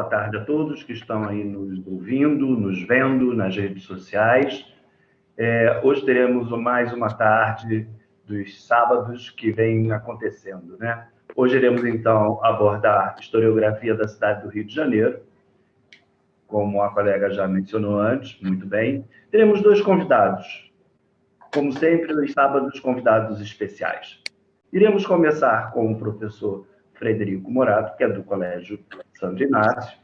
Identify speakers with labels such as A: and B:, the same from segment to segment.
A: boa tarde a todos que estão aí nos ouvindo, nos vendo nas redes sociais. Hoje teremos mais uma tarde dos sábados que vem acontecendo, né? Hoje iremos, então, abordar historiografia da cidade do Rio de Janeiro, como a colega já mencionou antes, muito bem. Teremos dois convidados, como sempre, nos sábados, convidados especiais. Iremos começar com o professor Frederico Morato, que é do Colégio Santo Inácio,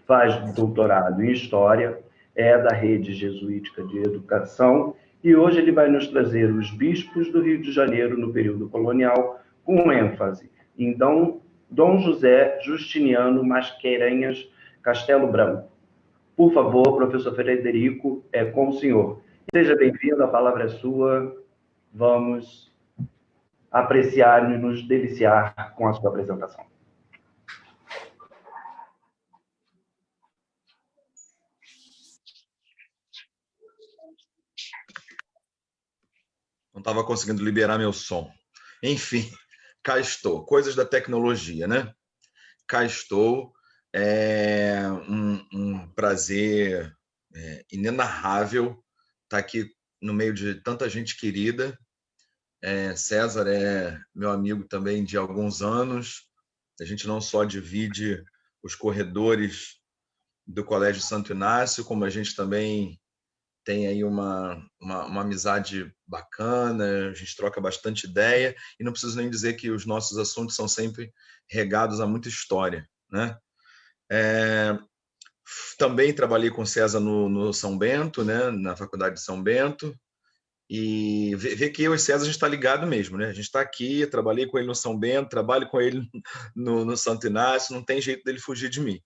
A: faz doutorado em História, é da Rede Jesuítica de Educação, e hoje ele vai nos trazer os bispos do Rio de Janeiro no período colonial, com ênfase em Dom José Justiniano Mascarenhas Castelo Branco. Por favor, professor Frederico, é com o senhor. Seja bem-vindo, a palavra é sua. Vamos apreciar e nos deliciar com a sua apresentação.
B: Não estava conseguindo liberar meu som. Enfim, cá estou. Coisas da tecnologia, né? Cá estou. É um prazer inenarrável estar aqui no meio de tanta gente querida. César é meu amigo também de alguns anos. A gente não só divide os corredores do Colégio Santo Inácio, como a gente também tem aí uma amizade bacana, a gente troca bastante ideia, e não preciso nem dizer que os nossos assuntos são sempre regados a muita história, né? Também trabalhei com César no São Bento, né? Na Faculdade de São Bento, e ver que eu e César a gente está ligado mesmo, né? A gente está aqui, trabalhei com ele no São Bento, trabalho com ele no Santo Inácio, não tem jeito dele fugir de mim.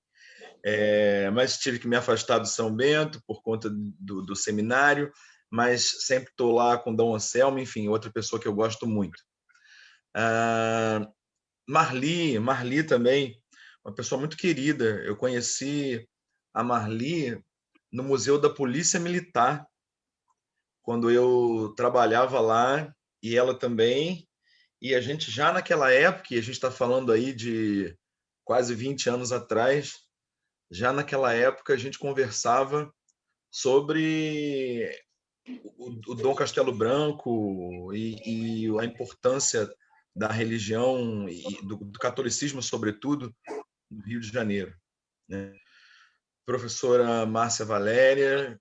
B: Mas tive que me afastar do São Bento por conta do seminário, mas sempre estou lá com Dom Anselmo, enfim, outra pessoa que eu gosto muito. Marli também, uma pessoa muito querida. Eu conheci a Marli no Museu da Polícia Militar, quando eu trabalhava lá, e ela também, e a gente já naquela época, e a gente está falando aí de quase 20 anos atrás, já naquela época a gente conversava sobre o Dom Castelo Branco e a importância da religião e do catolicismo, sobretudo, no Rio de Janeiro, né? Professora Márcia Valéria,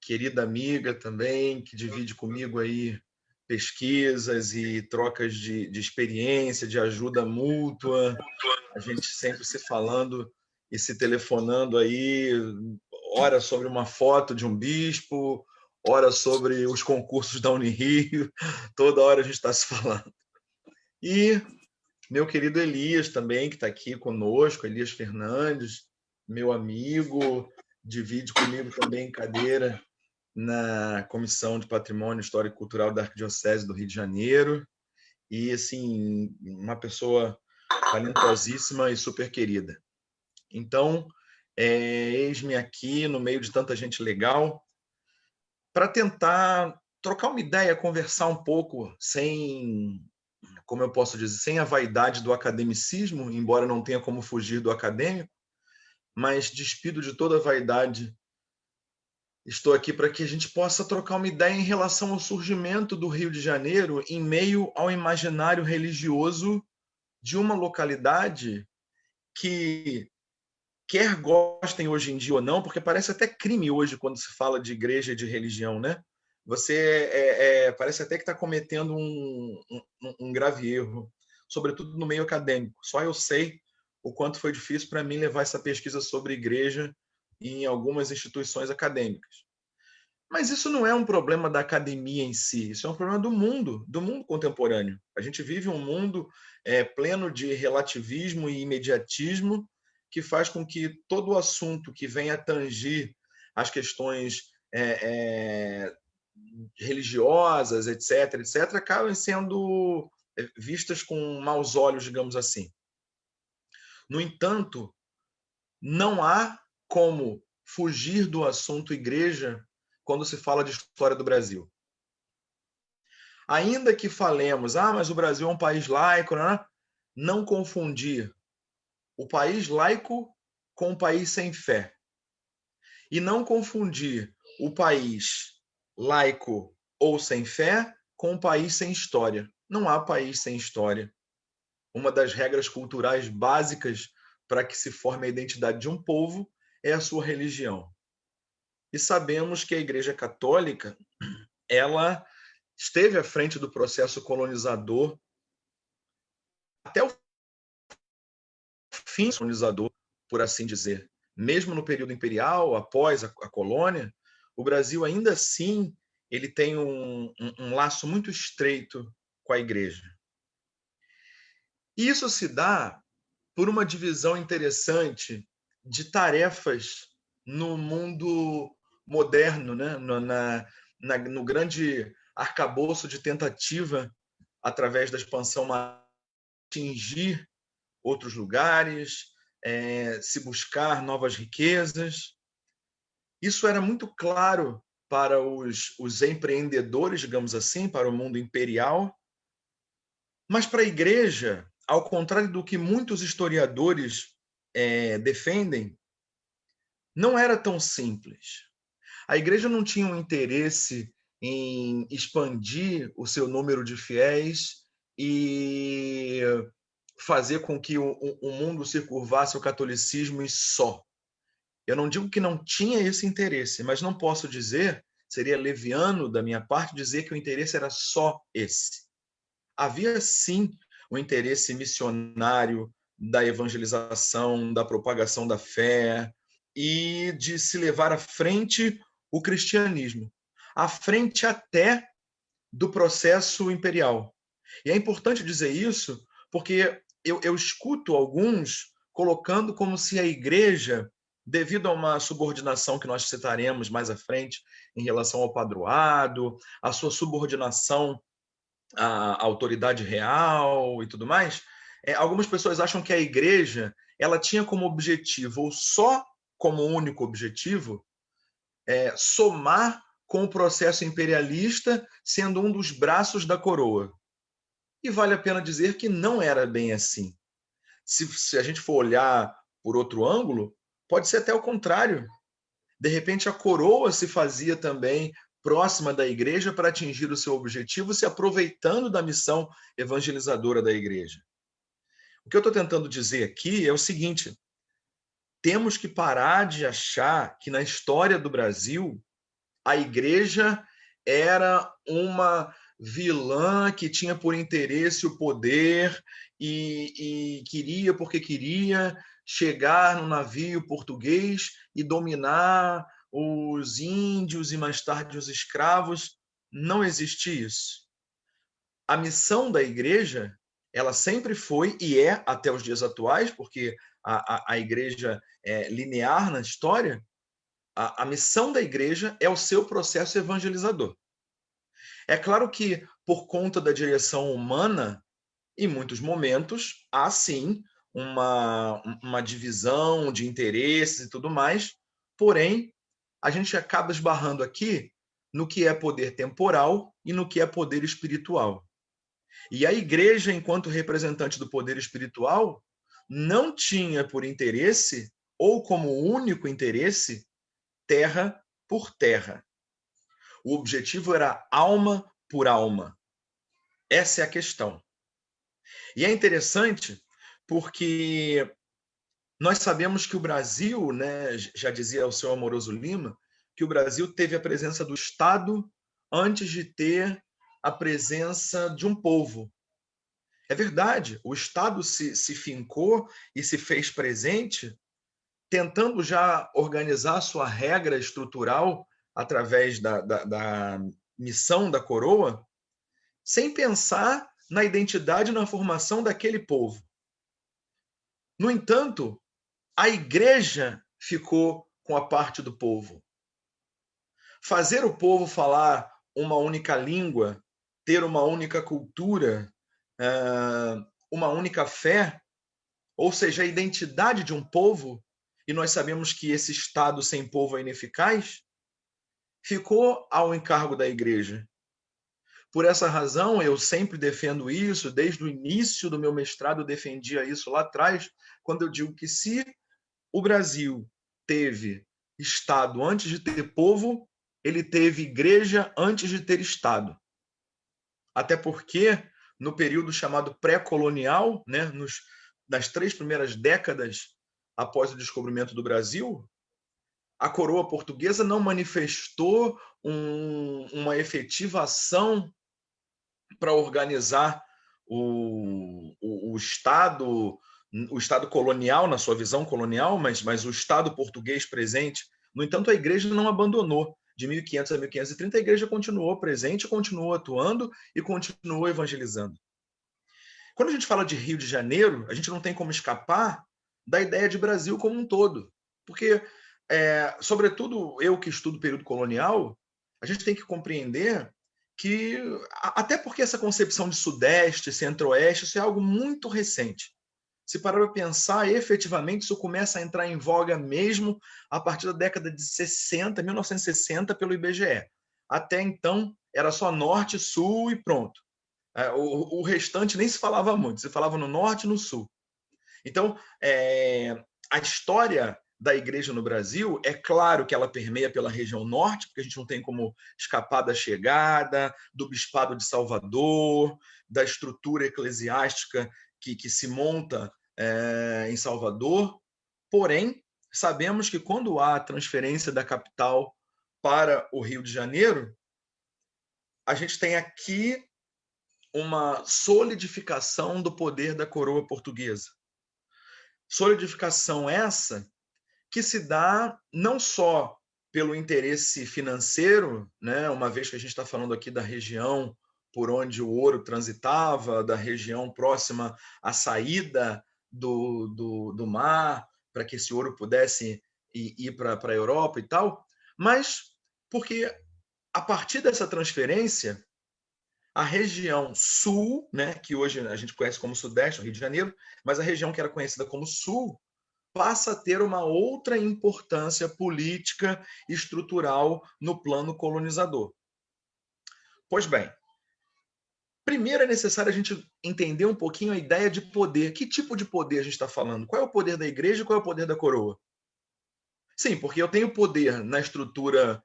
B: querida amiga também, que divide comigo aí pesquisas e trocas de experiência, de ajuda mútua, a gente sempre se falando e se telefonando aí, ora sobre uma foto de um bispo, ora sobre os concursos da Unirio, toda hora a gente está se falando. E meu querido Elias também, que está aqui conosco, Elias Fernandes, meu amigo, divide comigo também cadeira na Comissão de Patrimônio Histórico e Cultural da Arquidiocese do Rio de Janeiro, e assim, uma pessoa talentosíssima e super querida. Então, eis-me aqui no meio de tanta gente legal para tentar trocar uma ideia, conversar um pouco sem, como eu posso dizer, sem a vaidade do academicismo, embora não tenha como fugir do acadêmico, mas despido de toda a vaidade. Estou aqui para que a gente possa trocar uma ideia em relação ao surgimento do Rio de Janeiro em meio ao imaginário religioso de uma localidade que, quer gostem hoje em dia ou não, porque parece até crime hoje quando se fala de igreja e de religião, né? Você parece até que está cometendo um grave erro, sobretudo no meio acadêmico. Só eu sei o quanto foi difícil para mim levar essa pesquisa sobre igreja em algumas instituições acadêmicas. Mas isso não é um problema da academia em si, isso é um problema do mundo contemporâneo. A gente vive um mundo pleno de relativismo e imediatismo, que faz com que todo o assunto que venha tangir as questões religiosas, etc., acabem sendo vistas com maus olhos, digamos assim. No entanto, não há como fugir do assunto igreja quando se fala de história do Brasil. Ainda que falemos, mas o Brasil é um país laico, não confundir o país laico com um país sem fé. E não confundir o país laico ou sem fé com um país sem história. Não há país sem história. Uma das regras culturais básicas para que se forme a identidade de um povo é a sua religião. E sabemos que a Igreja Católica, ela esteve à frente do processo colonizador até o fim colonizador, por assim dizer. Mesmo no período imperial, após a colônia, o Brasil ainda assim ele tem um laço muito estreito com a Igreja. Isso se dá por uma divisão interessante de tarefas no mundo moderno, né? No grande arcabouço de tentativa, através da expansão, atingir outros lugares, se buscar novas riquezas. Isso era muito claro para os empreendedores, digamos assim, para o mundo imperial, mas para a Igreja, ao contrário do que muitos historiadores defendem, não era tão simples. A Igreja não tinha um interesse em expandir o seu número de fiéis e fazer com que o mundo se curvasse ao catolicismo e só. Eu não digo que não tinha esse interesse, mas não posso dizer, seria leviano da minha parte dizer que o interesse era só esse. Havia sim o interesse missionário da evangelização, da propagação da fé e de se levar à frente o cristianismo, à frente até do processo imperial. E é importante dizer isso porque eu escuto alguns colocando como se a Igreja, devido a uma subordinação que nós citaremos mais à frente em relação ao padroado, a sua subordinação à autoridade real e tudo mais, algumas pessoas acham que a Igreja ela tinha como objetivo, ou só como único objetivo, somar com o processo imperialista, sendo um dos braços da coroa. E vale a pena dizer que não era bem assim. Se a gente for olhar por outro ângulo, pode ser até o contrário. De repente, a coroa se fazia também próxima da Igreja para atingir o seu objetivo, se aproveitando da missão evangelizadora da Igreja. O que eu estou tentando dizer aqui é o seguinte: temos que parar de achar que na história do Brasil a Igreja era uma vilã que tinha por interesse o poder e queria, porque queria, chegar no navio português e dominar os índios e mais tarde os escravos. Não existe isso. A missão da Igreja, ela sempre foi e é até os dias atuais, porque a Igreja é linear na história. A missão da Igreja é o seu processo evangelizador. É claro que, por conta da direção humana, em muitos momentos, há sim uma divisão de interesses e tudo mais, porém, a gente acaba esbarrando aqui no que é poder temporal e no que é poder espiritual. E a Igreja, enquanto representante do poder espiritual, não tinha por interesse, ou como único interesse, terra por terra. O objetivo era alma por alma. Essa é a questão. E é interessante porque nós sabemos que o Brasil, né, já dizia o seu Amoroso Lima, que o Brasil teve a presença do Estado antes de ter a presença de um povo. É verdade, o Estado se fincou e se fez presente, tentando já organizar a sua regra estrutural através da missão da coroa, sem pensar na identidade e na formação daquele povo. No entanto, a Igreja ficou com a parte do povo. Fazer o povo falar uma única língua, ter uma única cultura, uma única fé, ou seja, a identidade de um povo, e nós sabemos que esse Estado sem povo é ineficaz, ficou ao encargo da Igreja. Por essa razão, eu sempre defendo isso, desde o início do meu mestrado eu defendia isso lá atrás, quando eu digo que se o Brasil teve Estado antes de ter povo, ele teve igreja antes de ter Estado. Até porque, no período chamado pré-colonial, né, nas 3 primeiras décadas após o descobrimento do Brasil, a coroa portuguesa não manifestou uma efetiva ação para organizar o Estado colonial, na sua visão colonial, mas o Estado português presente. No entanto, a igreja não abandonou. De 1500 a 1530, a igreja continuou presente, continuou atuando e continuou evangelizando. Quando a gente fala de Rio de Janeiro, a gente não tem como escapar da ideia de Brasil como um todo. Porque, sobretudo eu que estudo o período colonial, a gente tem que compreender que, até porque essa concepção de Sudeste, Centro-Oeste, isso é algo muito recente. Se parar para pensar, efetivamente, isso começa a entrar em voga mesmo a partir da década de 60, 1960, pelo IBGE. Até então, era só Norte, Sul e pronto. O restante nem se falava muito, se falava no Norte e no Sul. Então, a história da igreja no Brasil, é claro que ela permeia pela região norte, porque a gente não tem como escapar da chegada, do Bispado de Salvador, da estrutura eclesiástica que se monta em Salvador. Porém, sabemos que quando há a transferência da capital para o Rio de Janeiro, a gente tem aqui uma solidificação do poder da coroa portuguesa. Solidificação essa que se dá não só pelo interesse financeiro, né, uma vez que a gente está falando aqui da região por onde o ouro transitava, da região próxima à saída do mar, para que esse ouro pudesse ir para a Europa e tal, mas porque a partir dessa transferência, a região sul, né, que hoje a gente conhece como Sudeste, o Rio de Janeiro, mas a região que era conhecida como Sul, passa a ter uma outra importância política e estrutural no plano colonizador. Pois bem, primeiro é necessário a gente entender um pouquinho a ideia de poder. Que tipo de poder a gente está falando? Qual é o poder da igreja e qual é o poder da coroa? Sim, porque eu tenho poder na estrutura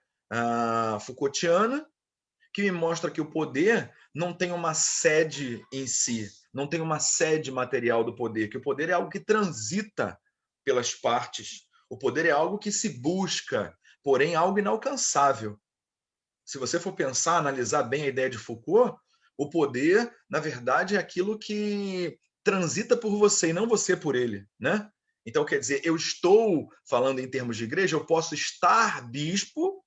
B: Foucaultiana, que me mostra que o poder não tem uma sede em si, não tem uma sede material do poder, que o poder é algo que transita pelas partes. O poder é algo que se busca, porém algo inalcançável. Se você for pensar, analisar bem a ideia de Foucault, o poder, na verdade, é aquilo que transita por você e não você por ele, né? Então, quer dizer, eu estou falando em termos de igreja, eu posso estar bispo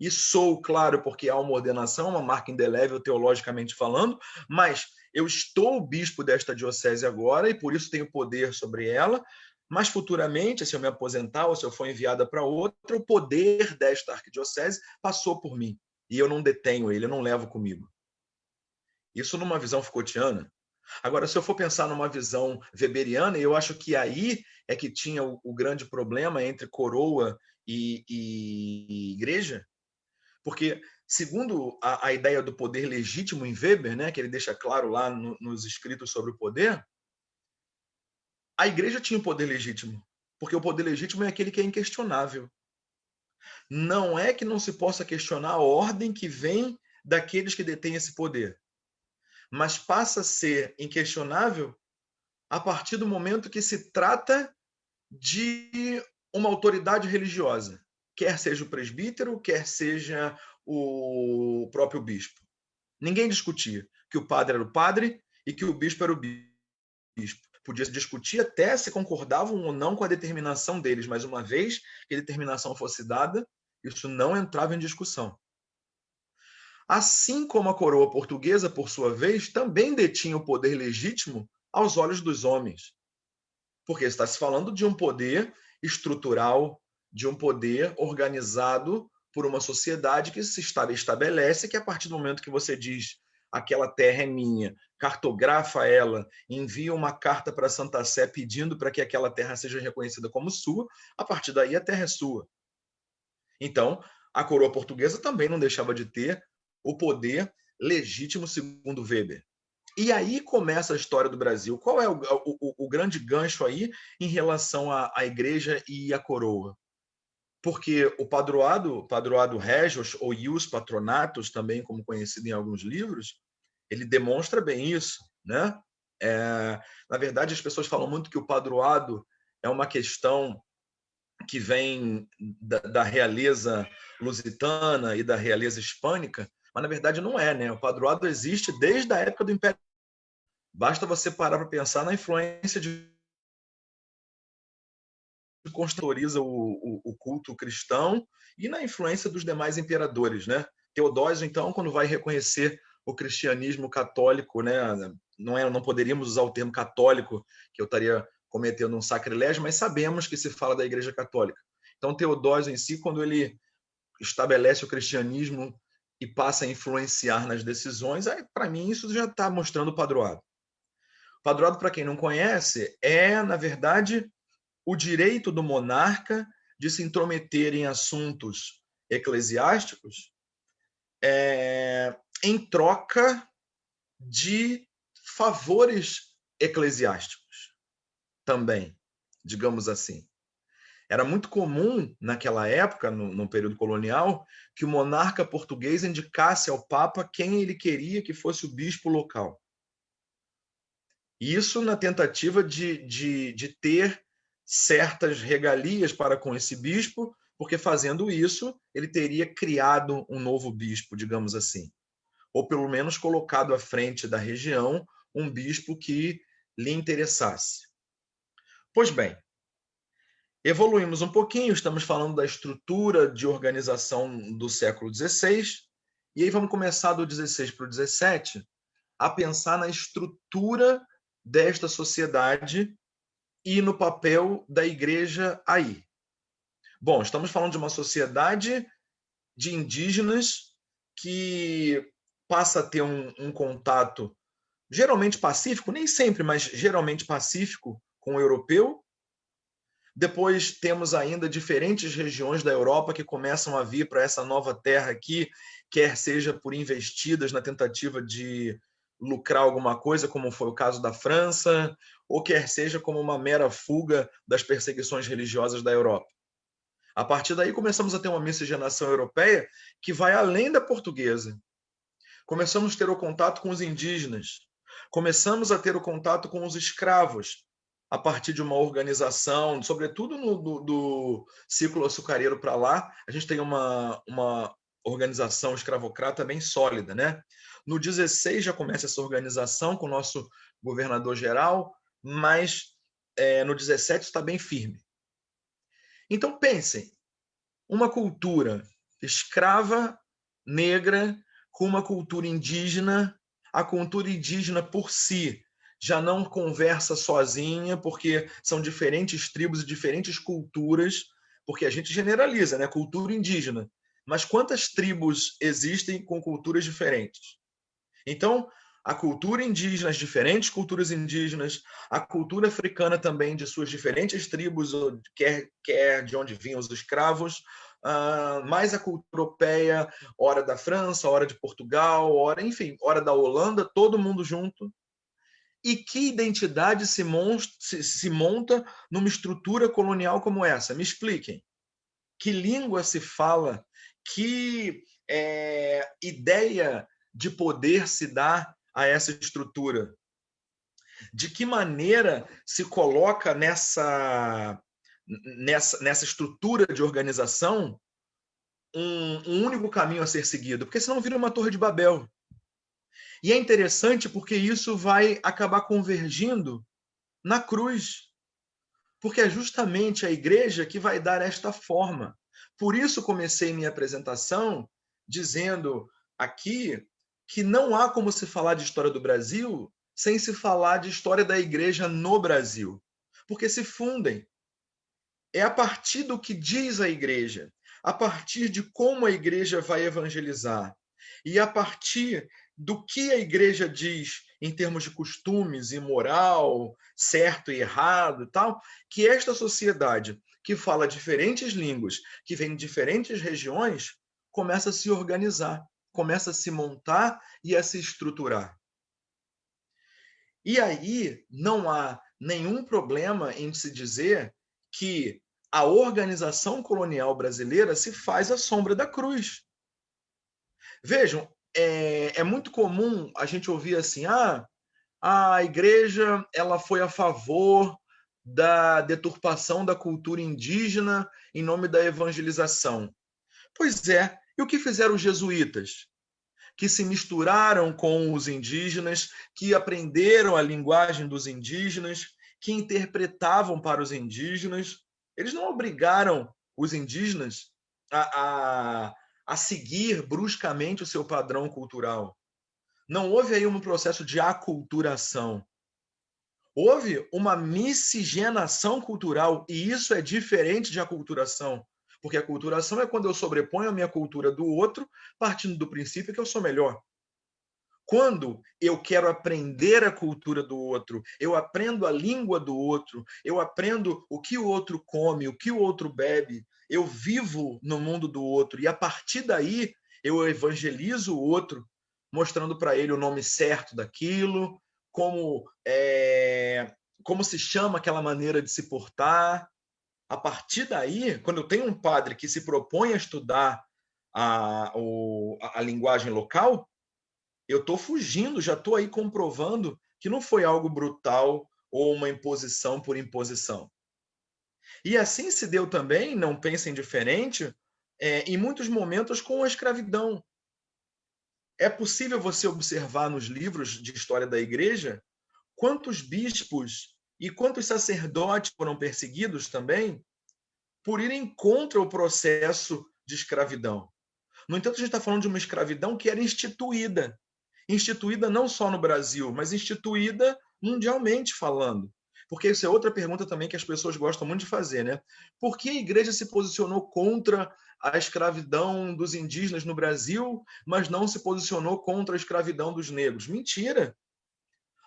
B: e sou, claro, porque há uma ordenação, uma marca indelével teologicamente falando, mas eu estou bispo desta diocese agora e por isso tenho poder sobre ela, mas futuramente, se eu me aposentar ou se eu for enviada para outra, o poder desta arquidiocese passou por mim e eu não detenho ele, eu não levo comigo. Isso numa visão Foucaultiana. Agora, se eu for pensar numa visão weberiana, eu acho que aí é que tinha o grande problema entre coroa e igreja, porque, segundo a ideia do poder legítimo em Weber, né, que ele deixa claro lá nos escritos sobre o poder, a igreja tinha o poder legítimo, porque o poder legítimo é aquele que é inquestionável. Não é que não se possa questionar a ordem que vem daqueles que detêm esse poder, mas passa a ser inquestionável a partir do momento que se trata de uma autoridade religiosa, quer seja o presbítero, quer seja o próprio bispo. Ninguém discutia que o padre era o padre e que o bispo era o bispo. Podia se discutir até se concordavam ou não com a determinação deles, mas uma vez que a determinação fosse dada, isso não entrava em discussão. Assim como a coroa portuguesa, por sua vez, também detinha o poder legítimo aos olhos dos homens. Porque está se falando de um poder estrutural, de um poder organizado por uma sociedade que se estabelece que a partir do momento que você diz aquela terra é minha, cartografa ela, envia uma carta para Santa Sé pedindo para que aquela terra seja reconhecida como sua, a partir daí a terra é sua. Então, a coroa portuguesa também não deixava de ter o poder legítimo segundo Weber. E aí começa a história do Brasil. Qual é o grande gancho aí em relação à igreja e à coroa? Porque o padroado regios, ou ius patronatus, também como conhecido em alguns livros, ele demonstra bem isso, né? Na verdade, as pessoas falam muito que o padroado é uma questão que vem da realeza lusitana e da realeza hispânica, mas na verdade não é, né? O padroado existe desde a época do Império. Basta você parar para pensar na influência de constituiza o culto cristão e na influência dos demais imperadores, né? Teodósio, então, quando vai reconhecer o cristianismo católico, né? Não poderíamos usar o termo católico, que eu estaria cometendo um sacrilégio, mas sabemos que se fala da Igreja Católica. Então, Teodósio em si, quando ele estabelece o cristianismo e passa a influenciar nas decisões, para mim isso já está mostrando o padroado. O padroado, para quem não conhece, é, na verdade, o direito do monarca de se intrometer em assuntos eclesiásticos em troca de favores eclesiásticos também, digamos assim. Era muito comum, naquela época, no período colonial, que o monarca português indicasse ao Papa quem ele queria que fosse o bispo local. Isso na tentativa de ter certas regalias para com esse bispo, porque fazendo isso, ele teria criado um novo bispo, digamos assim. Ou pelo menos colocado à frente da região um bispo que lhe interessasse. Pois bem, evoluímos um pouquinho, estamos falando da estrutura de organização do século XVI, e aí vamos começar do XVI para o XVII a pensar na estrutura desta sociedade e no papel da igreja aí. Bom, estamos falando de uma sociedade de indígenas que passa a ter um contato geralmente pacífico, nem sempre, mas geralmente pacífico com o europeu. Depois temos ainda diferentes regiões da Europa que começam a vir para essa nova terra aqui, quer seja por investidas na tentativa de lucrar alguma coisa, como foi o caso da França, ou quer seja como uma mera fuga das perseguições religiosas da Europa. A partir daí começamos a ter uma miscigenação europeia que vai além da portuguesa. Começamos a ter o contato com os indígenas, começamos a ter o contato com os escravos, a partir de uma organização, sobretudo do ciclo açucareiro para lá, a gente tem uma organização escravocrata bem sólida, né? No 16 já começa essa organização com o nosso governador-geral, mas no 17 está bem firme. Então pensem, uma cultura escrava, negra, com uma cultura indígena, a cultura indígena por si já não conversa sozinha, porque são diferentes tribos e diferentes culturas, porque a gente generaliza, né? Cultura indígena. Mas quantas tribos existem com culturas diferentes? Então, a cultura indígena, as diferentes culturas indígenas, a cultura africana também, de suas diferentes tribos, quer de onde vinham os escravos, mais a cultura europeia, hora da França, hora de Portugal, hora da Holanda, todo mundo junto. E que identidade se monta numa estrutura colonial como essa? Me expliquem. Que língua se fala? Que ideia de poder se dá a essa estrutura? De que maneira se coloca nessa estrutura de organização um único caminho a ser seguido? Porque senão vira uma torre de Babel. E é interessante porque isso vai acabar convergindo na cruz, porque é justamente a igreja que vai dar esta forma. Por isso comecei minha apresentação dizendo aqui que não há como se falar de história do Brasil sem se falar de história da igreja no Brasil, porque se fundem. É a partir do que diz a igreja, a partir de como a igreja vai evangelizar e a partir do que a igreja diz em termos de costumes e moral, certo e errado e tal, que esta sociedade que fala diferentes línguas, que vem de diferentes regiões, começa a se organizar, começa a se montar e a se estruturar. E aí não há nenhum problema em se dizer que a organização colonial brasileira se faz à sombra da cruz. Vejam, é muito comum a gente ouvir assim, a igreja ela foi a favor da deturpação da cultura indígena em nome da evangelização. Pois é, e o que fizeram os jesuítas? Que se misturaram com os indígenas, que aprenderam a linguagem dos indígenas, que interpretavam para os indígenas. Eles não obrigaram os indígenas a seguir bruscamente o seu padrão cultural. Não houve aí um processo de aculturação. Houve uma miscigenação cultural, e isso é diferente de aculturação. Porque a aculturação é quando eu sobreponho a minha cultura do outro, partindo do princípio que eu sou melhor. Quando eu quero aprender a cultura do outro, eu aprendo a língua do outro, eu aprendo o que o outro come, o que o outro bebe, eu vivo no mundo do outro, e a partir daí eu evangelizo o outro, mostrando para ele o nome certo daquilo, como se chama aquela maneira de se portar. A partir daí, quando eu tenho um padre que se propõe a estudar a linguagem local, eu estou fugindo, já estou aí comprovando que não foi algo brutal ou uma imposição por imposição. E assim se deu também, não pensem diferente, em muitos momentos com a escravidão. É possível você observar nos livros de história da igreja quantos bispos e quantos sacerdotes foram perseguidos também por irem contra o processo de escravidão. No entanto, a gente está falando de uma escravidão que era instituída. Instituída não só no Brasil, mas instituída mundialmente falando. Porque isso é outra pergunta também que as pessoas gostam muito de fazer, né? Por que a igreja se posicionou contra a escravidão dos indígenas no Brasil, mas não se posicionou contra a escravidão dos negros? Mentira!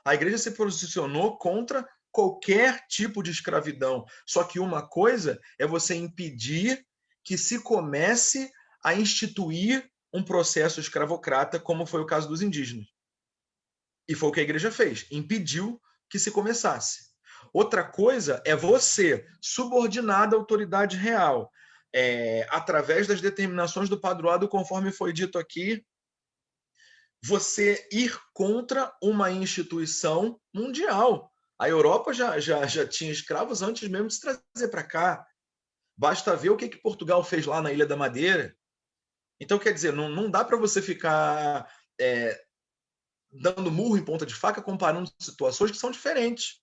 B: A igreja se posicionou contra qualquer tipo de escravidão. Só que uma coisa é você impedir que se comece a instituir um processo escravocrata, como foi o caso dos indígenas. E foi o que a igreja fez, impediu que se começasse. Outra coisa é você, subordinado à autoridade real, através das determinações do padroado, conforme foi dito aqui, você ir contra uma instituição mundial. A Europa já tinha escravos antes mesmo de se trazer para cá. Basta ver o que Portugal fez lá na Ilha da Madeira. Então, quer dizer, não dá para você ficar dando murro em ponta de faca comparando situações que são diferentes.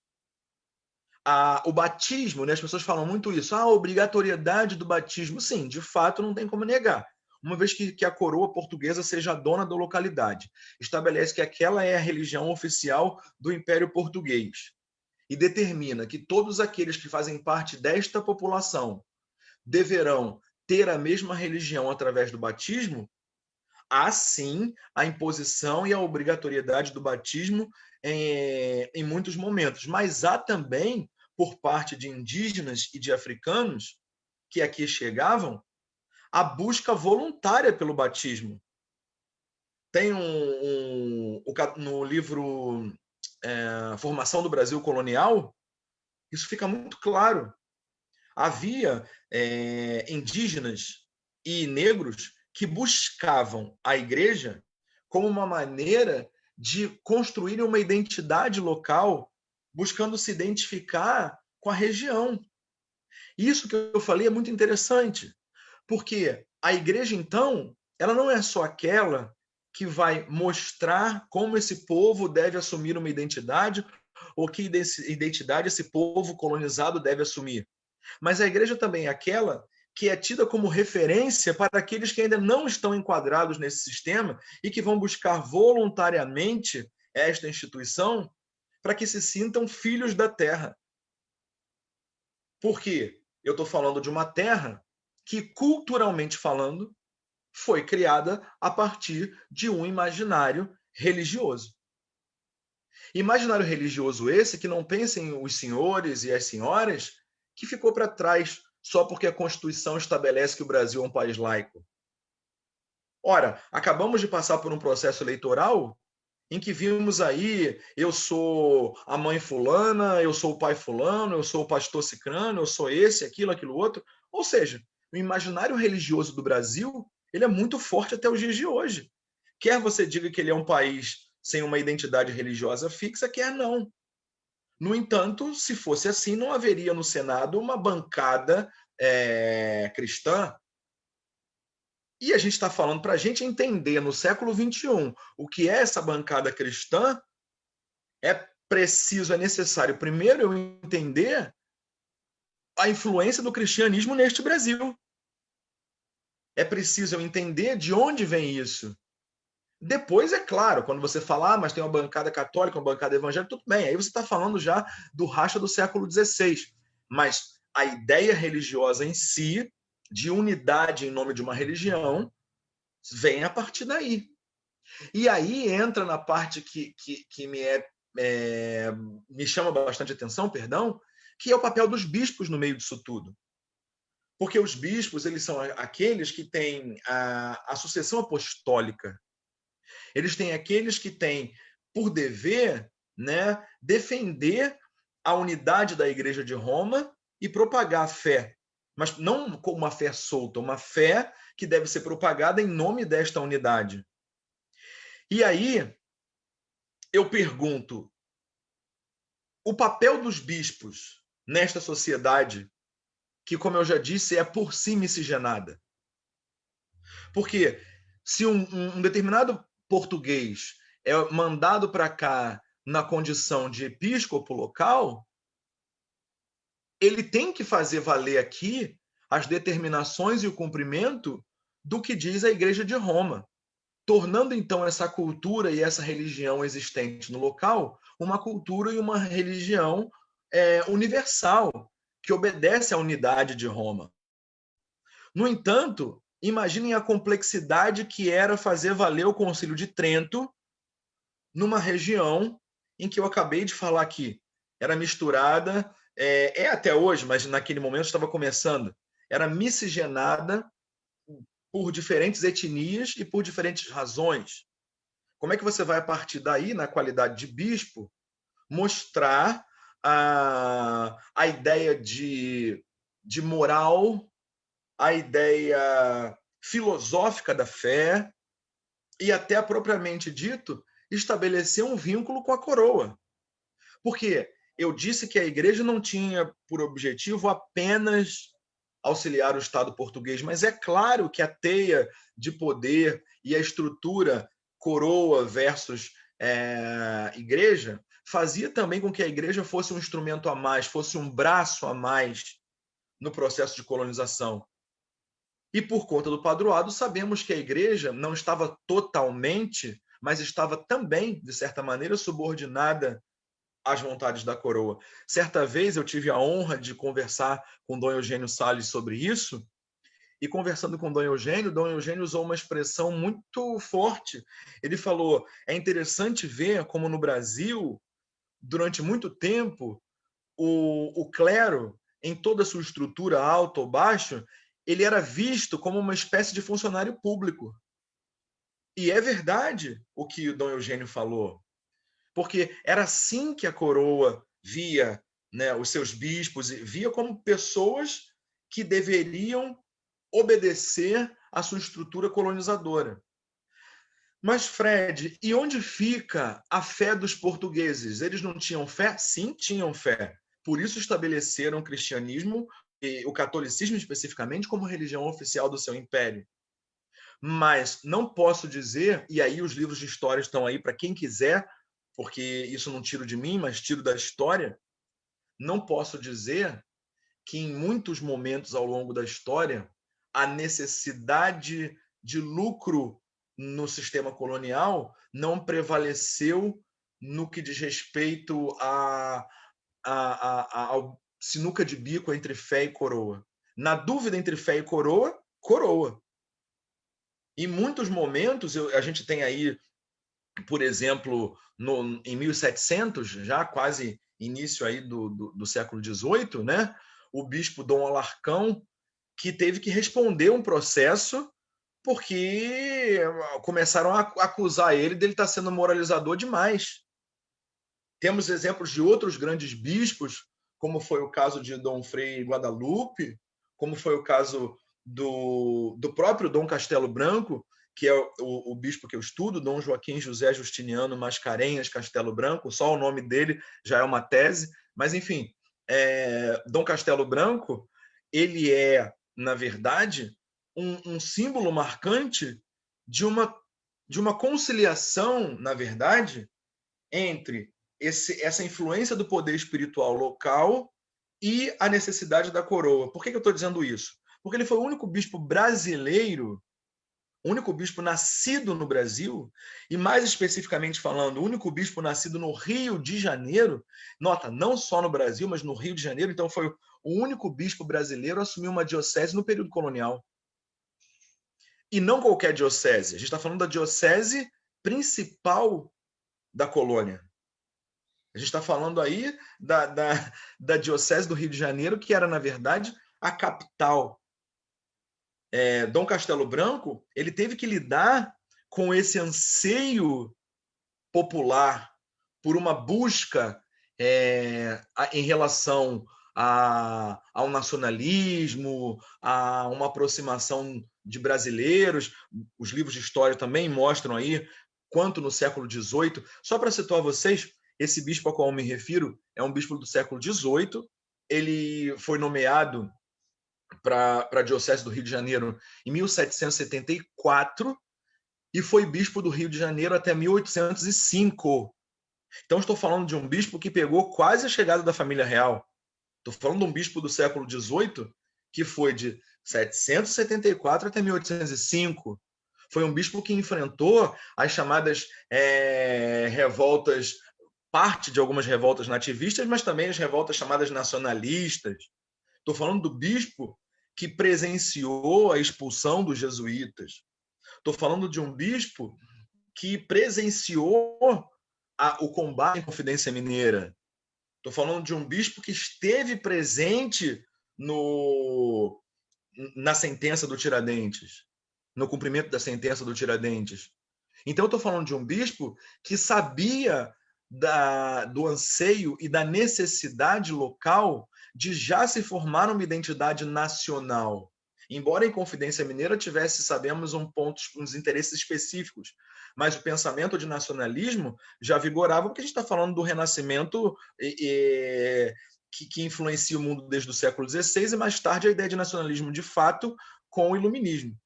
B: O batismo, né, as pessoas falam muito isso, a obrigatoriedade do batismo, sim, de fato não tem como negar. Uma vez que a coroa portuguesa seja a dona da localidade, estabelece que aquela é a religião oficial do Império Português e determina que todos aqueles que fazem parte desta população deverão ter a mesma religião através do batismo, há sim a imposição e a obrigatoriedade do batismo em muitos momentos, mas há também, por parte de indígenas e de africanos que aqui chegavam, a busca voluntária pelo batismo. Tem no livro Formação do Brasil Colonial, isso fica muito claro. Havia indígenas e negros que buscavam a igreja como uma maneira de construir uma identidade local, buscando se identificar com a região. Isso que eu falei é muito interessante, porque a igreja, então, ela não é só aquela que vai mostrar como esse povo deve assumir uma identidade ou que identidade esse povo colonizado deve assumir. Mas a igreja também é aquela que é tida como referência para aqueles que ainda não estão enquadrados nesse sistema e que vão buscar voluntariamente esta instituição para que se sintam filhos da terra. Por quê? Eu estou falando de uma terra que, culturalmente falando, foi criada a partir de um imaginário religioso. Imaginário religioso esse que não pensem os senhores e as senhoras que ficou para trás só porque a Constituição estabelece que o Brasil é um país laico. Ora, acabamos de passar por um processo eleitoral em que vimos aí, eu sou a mãe fulana, eu sou o pai fulano, eu sou o pastor cicrano, eu sou esse, aquilo, aquilo outro. Ou seja, o imaginário religioso do Brasil, ele é muito forte até os dias de hoje. Quer você diga que ele é um país sem uma identidade religiosa fixa, quer não. No entanto, se fosse assim, não haveria no Senado uma bancada cristã. E a gente está falando para a gente entender no século XXI o que é essa bancada cristã, é preciso, é necessário, primeiro, eu entender a influência do cristianismo neste Brasil. É preciso eu entender de onde vem isso. Depois, é claro, quando você fala, mas tem uma bancada católica, uma bancada evangélica, tudo bem. Aí você está falando já do racha do século XVI. Mas a ideia religiosa em si, de unidade em nome de uma religião, vem a partir daí. E aí entra na parte que me chama bastante atenção, perdão, que é o papel dos bispos no meio disso tudo. Porque os bispos, eles são aqueles que têm a sucessão apostólica. Eles têm aqueles que têm por dever, né, defender a unidade da Igreja de Roma e propagar a fé. Mas não como uma fé solta, uma fé que deve ser propagada em nome desta unidade. E aí, eu pergunto, o papel dos bispos nesta sociedade, que, como eu já disse, é por si miscigenada. Porque se um determinado português é mandado para cá na condição de episcopo local, ele tem que fazer valer aqui as determinações e o cumprimento do que diz a Igreja de Roma, tornando então essa cultura e essa religião existente no local uma cultura e uma religião universal, que obedece à unidade de Roma. No entanto, imaginem a complexidade que era fazer valer o Concílio de Trento numa região em que eu acabei de falar aqui. Era misturada, até hoje, mas naquele momento estava começando, era miscigenada por diferentes etnias e por diferentes razões. Como é que você vai, a partir daí, na qualidade de bispo, mostrar a ideia de moral, a ideia filosófica da fé e até, propriamente dito, estabelecer um vínculo com a coroa? Porque eu disse que a igreja não tinha por objetivo apenas auxiliar o Estado português, mas é claro que a teia de poder e a estrutura coroa versus igreja fazia também com que a igreja fosse um instrumento a mais, fosse um braço a mais no processo de colonização. E por conta do padroado, sabemos que a igreja não estava totalmente, mas estava também, de certa maneira, subordinada às vontades da coroa. Certa vez eu tive a honra de conversar com Dom Eugênio Salles sobre isso, e conversando com Dom Eugênio usou uma expressão muito forte. Ele falou, é interessante ver como no Brasil, durante muito tempo, o clero, em toda a sua estrutura, alto ou baixo, ele era visto como uma espécie de funcionário público. E é verdade o que o Dom Eugênio falou, porque era assim que a coroa via, né, os seus bispos, via como pessoas que deveriam obedecer à sua estrutura colonizadora. Mas, Fred, e onde fica a fé dos portugueses? Eles não tinham fé? Sim, tinham fé. Por isso estabeleceram o cristianismo e o catolicismo especificamente como religião oficial do seu império. Mas não posso dizer, e aí os livros de história estão aí para quem quiser, porque isso não tiro de mim, mas tiro da história, não posso dizer que em muitos momentos ao longo da história a necessidade de lucro no sistema colonial não prevaleceu no que diz respeito ao sinuca de bico entre fé e coroa. Na dúvida entre fé e coroa, coroa. Em muitos momentos, a gente tem aí, por exemplo, em 1700, já quase início aí do século XVIII, né? O bispo Dom Alarcão, que teve que responder um processo porque começaram a acusar ele dele estar sendo moralizador demais. Temos exemplos de outros grandes bispos, como foi o caso de Dom Frei Guadalupe, como foi o caso do próprio Dom Castelo Branco, que é o bispo que eu estudo, Dom Joaquim José Justiniano Mascarenhas Castelo Branco, só o nome dele já é uma tese, mas enfim, Dom Castelo Branco, ele é, na verdade, um símbolo marcante de uma conciliação, na verdade, entre essa influência do poder espiritual local e a necessidade da coroa. Por que eu estou dizendo isso? Porque ele foi o único bispo brasileiro, o único bispo nascido no Brasil, e mais especificamente falando, o único bispo nascido no Rio de Janeiro, nota, não só no Brasil, mas no Rio de Janeiro, então foi o único bispo brasileiro a assumir uma diocese no período colonial. E não qualquer diocese, a gente está falando da diocese principal da colônia. A gente está falando aí da Diocese do Rio de Janeiro, que era, na verdade, a capital. Dom Castelo Branco, ele teve que lidar com esse anseio popular por uma busca em relação ao nacionalismo, a uma aproximação de brasileiros. Os livros de história também mostram aí quanto no século XVIII. Só para situar vocês, esse bispo ao qual eu me refiro é um bispo do século XVIII. Ele foi nomeado para a Diocese do Rio de Janeiro em 1774 e foi bispo do Rio de Janeiro até 1805. Então, estou falando de um bispo que pegou quase a chegada da família real. Estou falando de um bispo do século XVIII que foi de 774 até 1805. Foi um bispo que enfrentou as chamadas revoltas, parte de algumas revoltas nativistas, mas também as revoltas chamadas nacionalistas. Estou falando do bispo que presenciou a expulsão dos jesuítas. Estou falando de um bispo que presenciou o combate à Inconfidência Mineira. Estou falando de um bispo que esteve presente na sentença do Tiradentes, no cumprimento da sentença do Tiradentes. Então, eu estou falando de um bispo que sabia do anseio e da necessidade local de já se formar uma identidade nacional. Embora a Inconfidência Mineira tivesse, sabemos, uns interesses específicos, mas o pensamento de nacionalismo já vigorava, porque a gente está falando do Renascimento que influencia o mundo desde o século XVI e mais tarde a ideia de nacionalismo de fato com o iluminismo.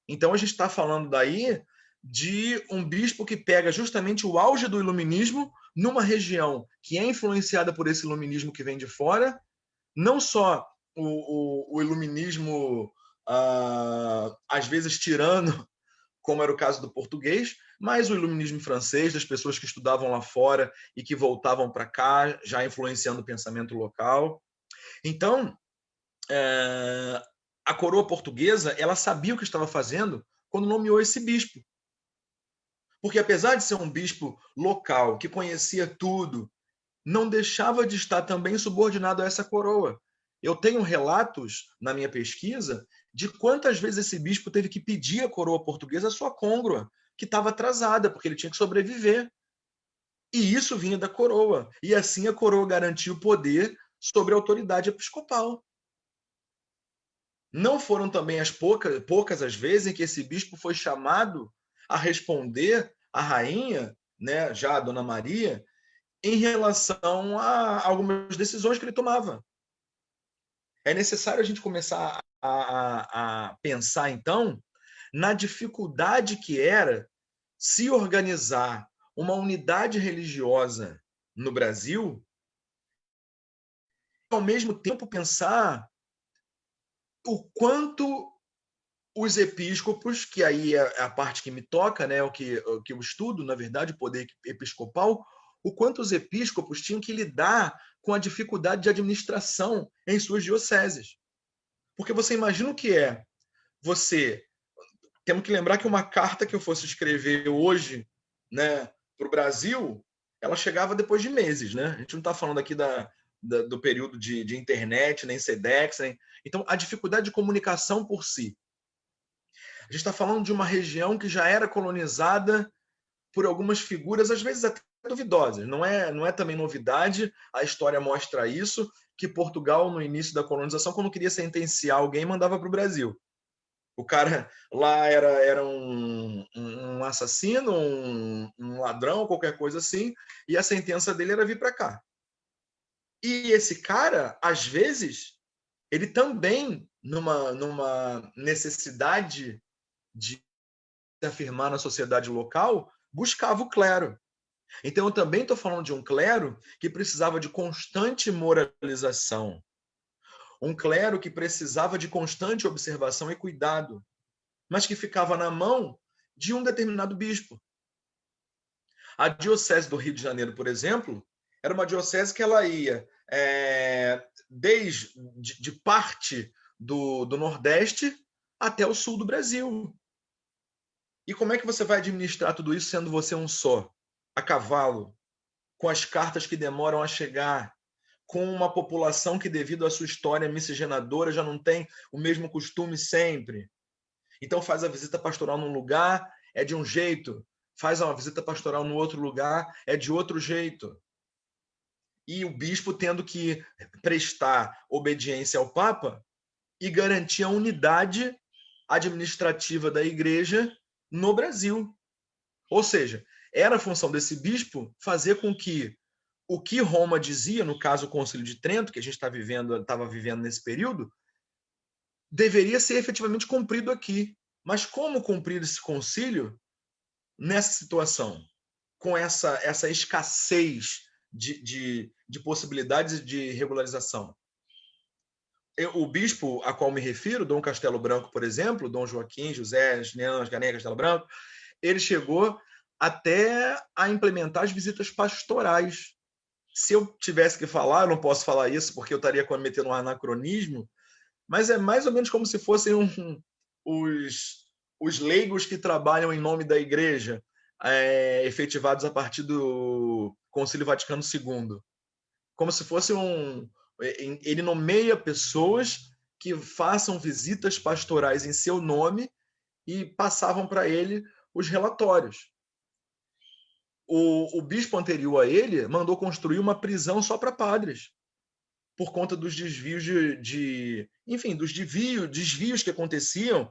B: Então a gente está falando daí de um bispo que pega justamente o auge do iluminismo numa região que é influenciada por esse iluminismo que vem de fora, não só o iluminismo às vezes tirano, como era o caso do português, mas o iluminismo francês, das pessoas que estudavam lá fora e que voltavam para cá, já influenciando o pensamento local. Então, a coroa portuguesa, ela sabia o que estava fazendo quando nomeou esse bispo. Porque apesar de ser um bispo local, que conhecia tudo, não deixava de estar também subordinado a essa coroa. Eu tenho relatos na minha pesquisa de quantas vezes esse bispo teve que pedir à coroa portuguesa a sua côngrua, que estava atrasada, porque ele tinha que sobreviver. E isso vinha da coroa. E assim a coroa garantia o poder sobre a autoridade episcopal. Não foram também as poucas as vezes em que esse bispo foi chamado a responder à rainha, né, já a Dona Maria, em relação a algumas decisões que ele tomava. É necessário a gente começar a pensar, então, na dificuldade que era se organizar uma unidade religiosa no Brasil, e, ao mesmo tempo, pensar o quanto os episcopos, que aí é a parte que me toca, né, o que eu estudo, na verdade, o poder episcopal, o quanto os episcopos tinham que lidar com a dificuldade de administração em suas dioceses. Porque você imagina o que é você... Temos que lembrar que uma carta que eu fosse escrever hoje, né, para o Brasil, ela chegava depois de meses. Né? A gente não está falando aqui do período de internet, nem Sedex. Nem... Então, a dificuldade de comunicação por si. A gente está falando de uma região que já era colonizada por algumas figuras, às vezes até duvidosas. Não é também novidade, a história mostra isso, que Portugal, no início da colonização, quando queria sentenciar alguém, mandava para o Brasil. O cara lá era um assassino, um ladrão, qualquer coisa assim, e a sentença dele era vir para cá. E esse cara, às vezes, ele também, numa necessidade de se afirmar na sociedade local, buscava o clero. Então, eu também estou falando de um clero que precisava de constante moralização, um clero que precisava de constante observação e cuidado, mas que ficava na mão de um determinado bispo. A diocese do Rio de Janeiro, por exemplo, era uma diocese que ela ia desde parte do Nordeste até o sul do Brasil. E como é que você vai administrar tudo isso sendo você um só, a cavalo, com as cartas que demoram a chegar, com uma população que, devido à sua história miscigenadora, já não tem o mesmo costume sempre? Então faz a visita pastoral num lugar, é de um jeito, faz uma visita pastoral no outro lugar, é de outro jeito. E o bispo tendo que prestar obediência ao Papa e garantir a unidade administrativa da igreja no Brasil. Ou seja, era a função desse bispo fazer com que o que Roma dizia, no caso o Concílio de Trento, que a gente estava vivendo nesse período, deveria ser efetivamente cumprido aqui. Mas como cumprir esse concílio nessa situação, com essa escassez de possibilidades de regularização? O bispo a qual me refiro, Dom Castelo Branco, por exemplo, Dom Joaquim, José, Gané Castelo Branco, ele chegou até a implementar as visitas pastorais. Se eu tivesse que falar, eu não posso falar isso porque eu estaria cometendo um anacronismo, mas é mais ou menos como se fossem os leigos que trabalham em nome da igreja, efetivados a partir do Concílio Vaticano II. Como se fosse ele nomeia pessoas que façam visitas pastorais em seu nome e passavam para ele os relatórios. O bispo anterior a ele mandou construir uma prisão só para padres, por conta dos desvios enfim, dos desvios que aconteciam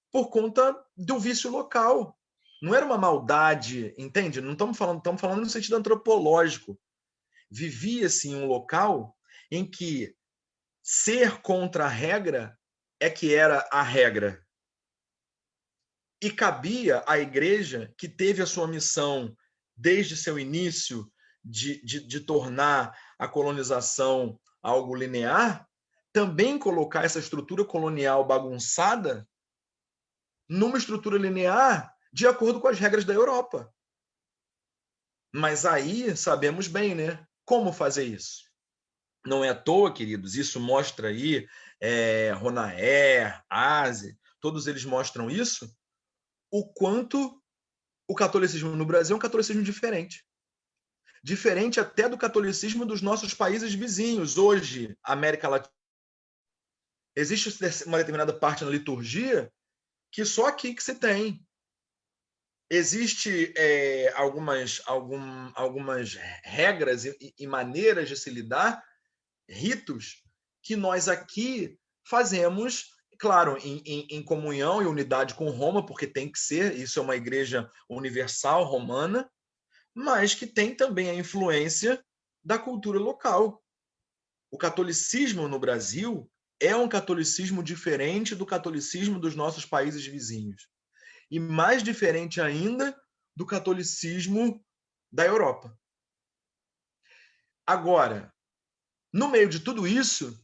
B: por conta do vício local. Não era uma maldade, entende? Não estamos falando no sentido antropológico. Vivia-se em um local em que ser contra a regra é que era a regra. E cabia à igreja, que teve a sua missão desde seu início de tornar a colonização algo linear, também colocar essa estrutura colonial bagunçada numa estrutura linear de acordo com as regras da Europa. Mas aí sabemos bem, né? Como fazer isso? Não é à toa, queridos, isso mostra aí Ronaer, Aze, todos eles mostram isso, o quanto o catolicismo no Brasil é um catolicismo diferente. Diferente até do catolicismo dos nossos países vizinhos. Hoje, América Latina, existe uma determinada parte na liturgia que só aqui que se tem. Existe algumas regras e maneiras de se lidar, ritos, que nós aqui fazemos, claro, em comunhão e unidade com Roma, porque tem que ser, isso é uma igreja universal romana, mas que tem também a influência da cultura local. O catolicismo no Brasil é um catolicismo diferente do catolicismo dos nossos países vizinhos. E mais diferente ainda do catolicismo da Europa. Agora, no meio de tudo isso,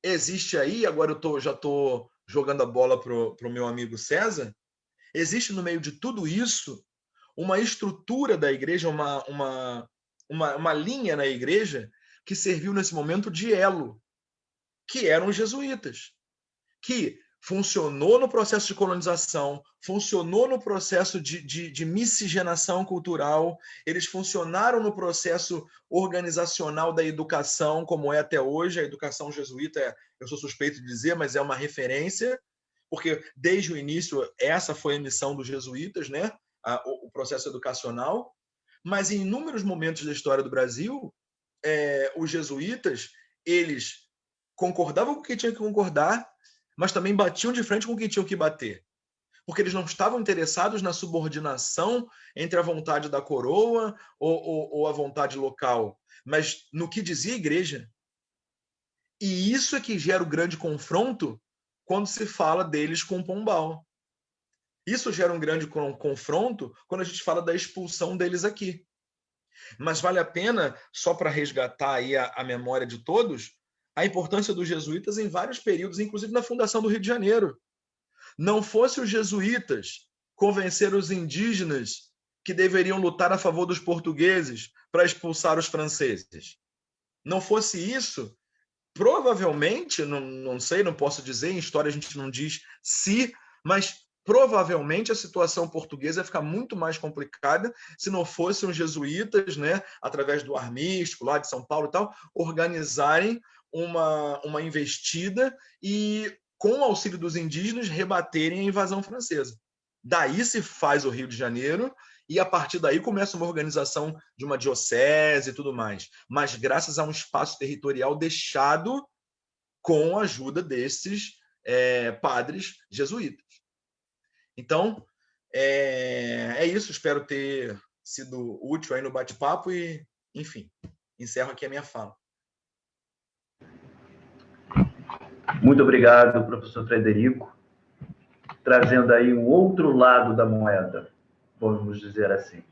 B: existe aí, agora eu já estou jogando a bola para o meu amigo César, existe no meio de tudo isso uma estrutura da igreja, uma linha na igreja que serviu nesse momento de elo, que eram os jesuítas, que funcionou no processo de colonização, funcionou no processo de miscigenação cultural, eles funcionaram no processo organizacional da educação, como é até hoje. A educação jesuíta, eu sou suspeito de dizer, mas é uma referência, porque desde o início essa foi a missão dos jesuítas, né? O processo educacional, mas em inúmeros momentos da história do Brasil, os jesuítas, eles concordavam com o que tinham que concordar, mas também batiam de frente com o que tinham que bater, porque eles não estavam interessados na subordinação entre a vontade da coroa ou a vontade local, mas no que dizia a igreja. E isso é que gera o grande confronto quando se fala deles com Pombal. Isso gera um grande confronto quando a gente fala da expulsão deles aqui. Mas vale a pena, só para resgatar aí a memória de todos, a importância dos jesuítas em vários períodos, inclusive na fundação do Rio de Janeiro. Não fosse os jesuítas convencer os indígenas que deveriam lutar a favor dos portugueses para expulsar os franceses. Não fosse isso, provavelmente, não sei, não posso dizer, em história a gente não diz se, mas provavelmente a situação portuguesa ia ficar muito mais complicada se não fossem os jesuítas, né, através do Armístico, lá de São Paulo e tal, organizarem uma investida e, com o auxílio dos indígenas, rebaterem a invasão francesa. Daí se faz o Rio de Janeiro e, a partir daí, começa uma organização de uma diocese e tudo mais. Mas graças a um espaço territorial deixado com a ajuda desses padres jesuítas. Então, é isso. Espero ter sido útil aí no bate-papo e, enfim, encerro aqui a minha fala.
A: Muito obrigado, professor Frederico, trazendo aí um outro lado da moeda, vamos dizer assim.